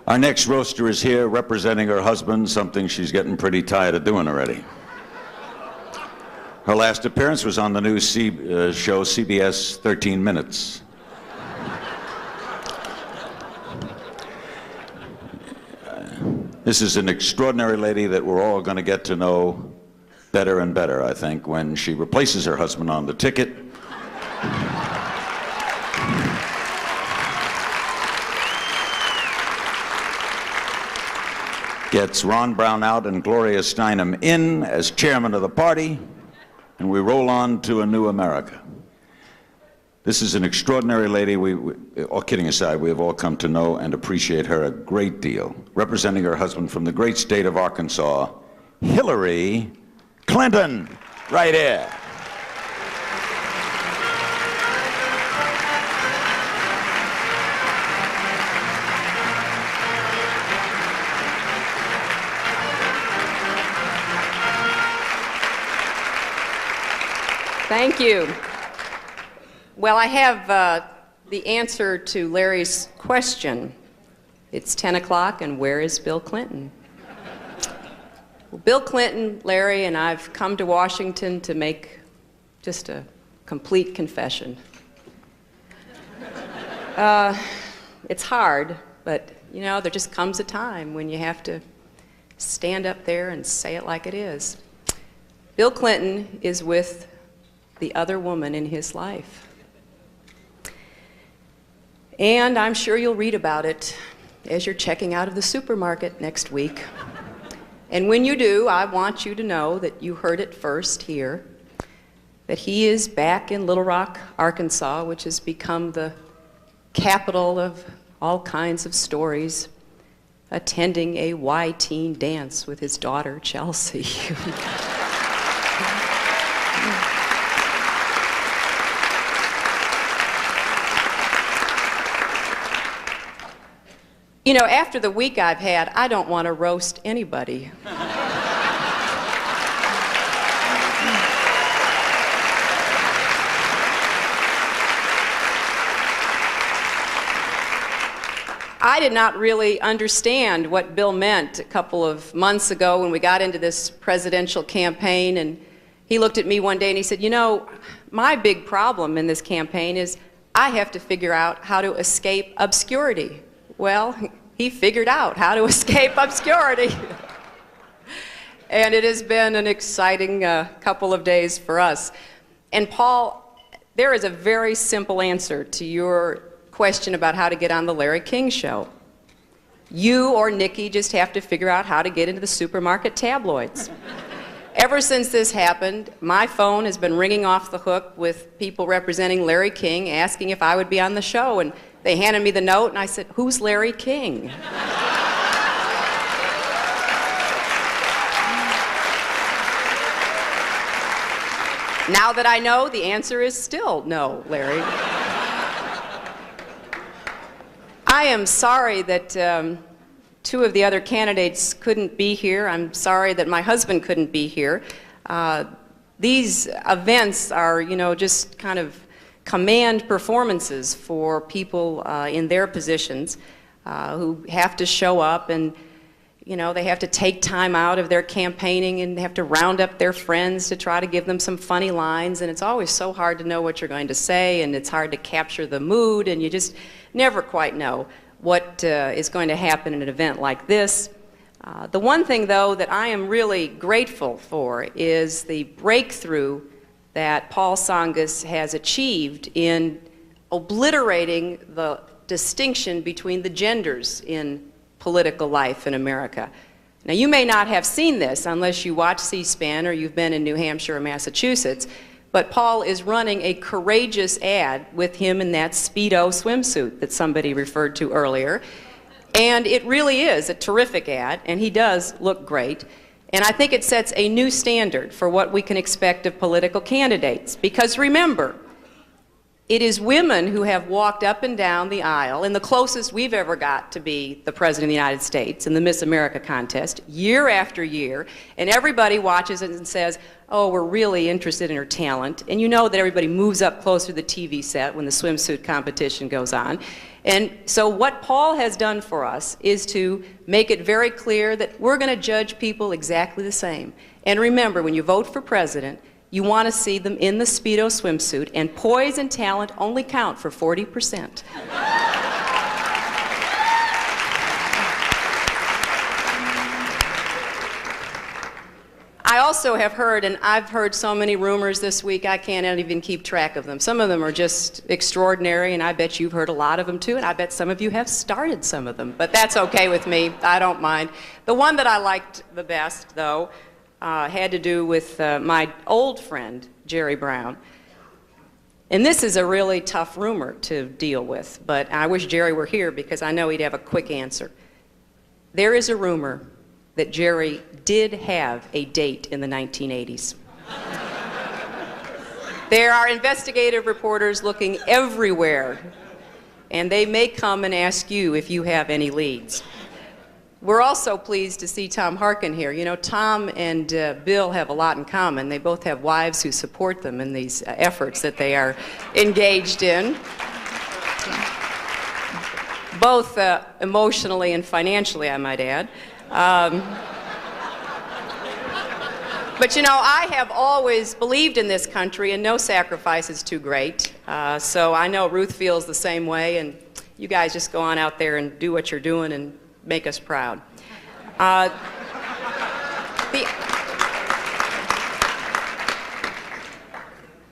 Our next roaster is here representing her husband, something she's getting pretty tired of doing already. Her last appearance was on the new show CBS 13 Minutes. This is an extraordinary lady that we're all going to get to know better and better, I think, when she replaces her husband on the ticket. Gets Ron Brown out and Gloria Steinem in as chairman of the party, and we roll on to a new America. This is an extraordinary lady. All kidding aside, we have all come to know and appreciate her a great deal. Representing her husband from the great state of Arkansas, Hillary Clinton, right here. Thank you. Well, I have the answer to Larry's question. It's 10 o'clock, and where is Bill Clinton? Well, Bill Clinton, Larry, and I've come to Washington to make just a complete confession. It's hard, but, you know, there just comes a time when you have to stand up there and say it like it is. Bill Clinton is with the other woman in his life. And I'm sure you'll read about it as you're checking out of the supermarket next week. And when you do, I want you to know that you heard it first here, that he is back in Little Rock, Arkansas, which has become the capital of all kinds of stories, attending a Y-teen dance with his daughter, Chelsea. You know, after the week I've had, I don't want to roast anybody. I did not really understand what Bill meant a couple of months ago when we got into this presidential campaign, and he looked at me one day and he said, you know, my big problem in this campaign is I have to figure out how to escape obscurity. Well, he figured out how to escape obscurity. And it has been an exciting couple of days for us. And Paul, there is a very simple answer to your question about how to get on the Larry King Show. You or Nikki just have to figure out how to get into the supermarket tabloids. Ever since this happened, my phone has been ringing off the hook with people representing Larry King asking if I would be on the show. And they handed me the note, and I said, who's Larry King? Now that I know, the answer is still no, Larry. I am sorry that two of the other candidates couldn't be here. I'm sorry that my husband couldn't be here. These events are, you know, just kind of command performances for people in their positions who have to show up, and you know, they have to take time out of their campaigning and they have to round up their friends to try to give them some funny lines, and it's always so hard to know what you're going to say, and it's hard to capture the mood, and you just never quite know what is going to happen in an event like this. The one thing, though, that I am really grateful for is the breakthrough that Paul Tsongas has achieved in obliterating the distinction between the genders in political life in America. Now, you may not have seen this unless you watch C-SPAN or you've been in New Hampshire or Massachusetts, but Paul is running a courageous ad with him in that Speedo swimsuit that somebody referred to earlier. And it really is a terrific ad, and he does look great. And I think it sets a new standard for what we can expect of political candidates. Because remember, it is women who have walked up and down the aisle, and the closest we've ever got to be the President of the United States in the Miss America contest, year after year, and everybody watches it and says, oh, we're really interested in her talent. And you know that everybody moves up closer to the TV set when the swimsuit competition goes on. And so what Paul has done for us is to make it very clear that we're going to judge people exactly the same. And remember, when you vote for president, you want to see them in the Speedo swimsuit, and poise and talent only count for 40%. I also have heard, and I've heard so many rumors this week, I can't even keep track of them. Some of them are just extraordinary, and I bet you've heard a lot of them too, and I bet some of you have started some of them, but that's okay with me. I don't mind. The one that I liked the best, though, had to do with my old friend, Jerry Brown. And this is a really tough rumor to deal with, but I wish Jerry were here because I know he'd have a quick answer. There is a rumor that Jerry did have a date in the 1980s. There are investigative reporters looking everywhere, and they may come and ask you if you have any leads. We're also pleased to see Tom Harkin here. You know, Tom and Bill have a lot in common. They both have wives who support them in these efforts that they are engaged in, both emotionally and financially, I might add. But you know, I have always believed in this country, and no sacrifice is too great. So I know Ruth feels the same way, and you guys just go on out there and do what you're doing and make us proud.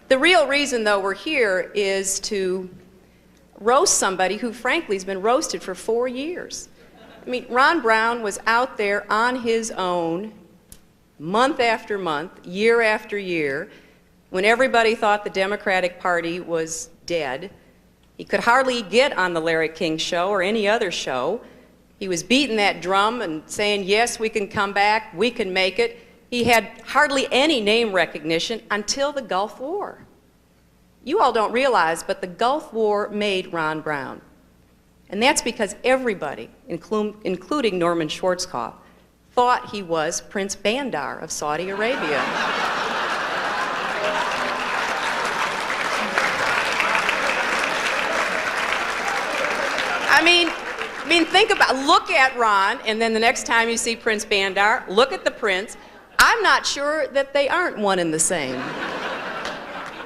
The real reason, though, we're here is to roast somebody who, frankly, has been roasted for 4 years. I mean, Ron Brown was out there on his own, month after month, year after year, when everybody thought the Democratic Party was dead. He could hardly get on the Larry King Show or any other show. He was beating that drum and saying, yes, we can come back, we can make it. He had hardly any name recognition until the Gulf War. You all don't realize, but the Gulf War made Ron Brown. And that's because everybody, including Norman Schwarzkopf, thought he was Prince Bandar of Saudi Arabia. I mean, look at Ron, and then the next time you see Prince Bandar, look at the Prince. I'm not sure that they aren't one and the same.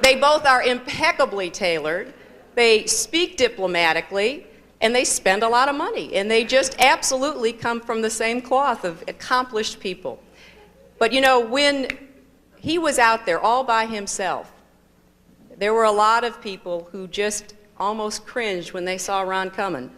They both are impeccably tailored, they speak diplomatically, and they spend a lot of money, and they just absolutely come from the same cloth of accomplished people. But you know, when he was out there all by himself, there were a lot of people who just almost cringed when they saw Ron coming,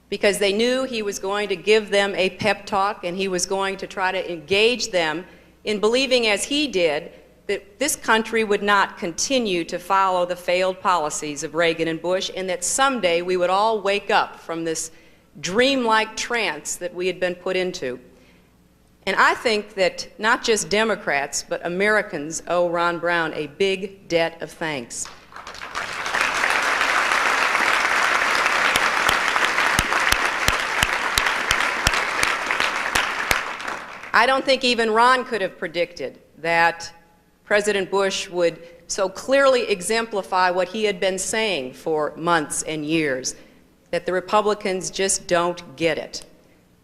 because they knew he was going to give them a pep talk, and he was going to try to engage them in believing, as he did, that this country would not continue to follow the failed policies of Reagan and Bush, and that someday we would all wake up from this dreamlike trance that we had been put into. And I think that not just Democrats, but Americans owe Ron Brown a big debt of thanks. I don't think even Ron could have predicted that President Bush would so clearly exemplify what he had been saying for months and years, that the Republicans just don't get it.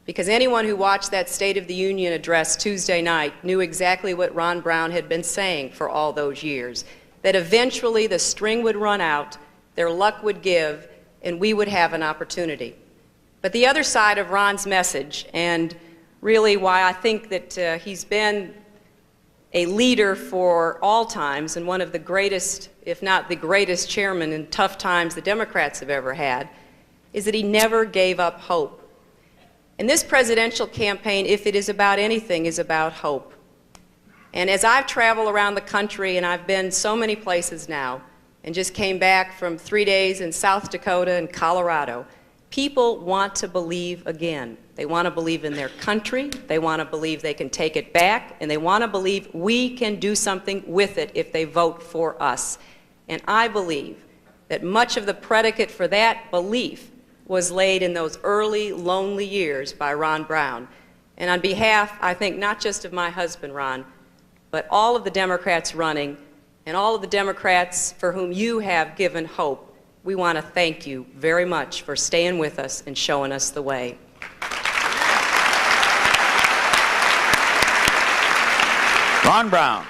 Because anyone who watched that State of the Union address Tuesday night knew exactly what Ron Brown had been saying for all those years, that eventually the string would run out, their luck would give, and we would have an opportunity. But the other side of Ron's message, and really why I think that he's been a leader for all times and one of the greatest, if not the greatest chairman in tough times the Democrats have ever had, is that he never gave up hope. And this presidential campaign, if it is about anything, is about hope. And as I've traveled around the country, and I've been so many places now, and just came back from 3 days in South Dakota and Colorado, people want to believe again. They want to believe in their country, they want to believe they can take it back, and they want to believe we can do something with it if they vote for us. And I believe that much of the predicate for that belief was laid in those early, lonely years by Ron Brown. And on behalf, I think, not just of my husband, Ron, but all of the Democrats running, and all of the Democrats for whom you have given hope, we want to thank you very much for staying with us and showing us the way. Ron Brown.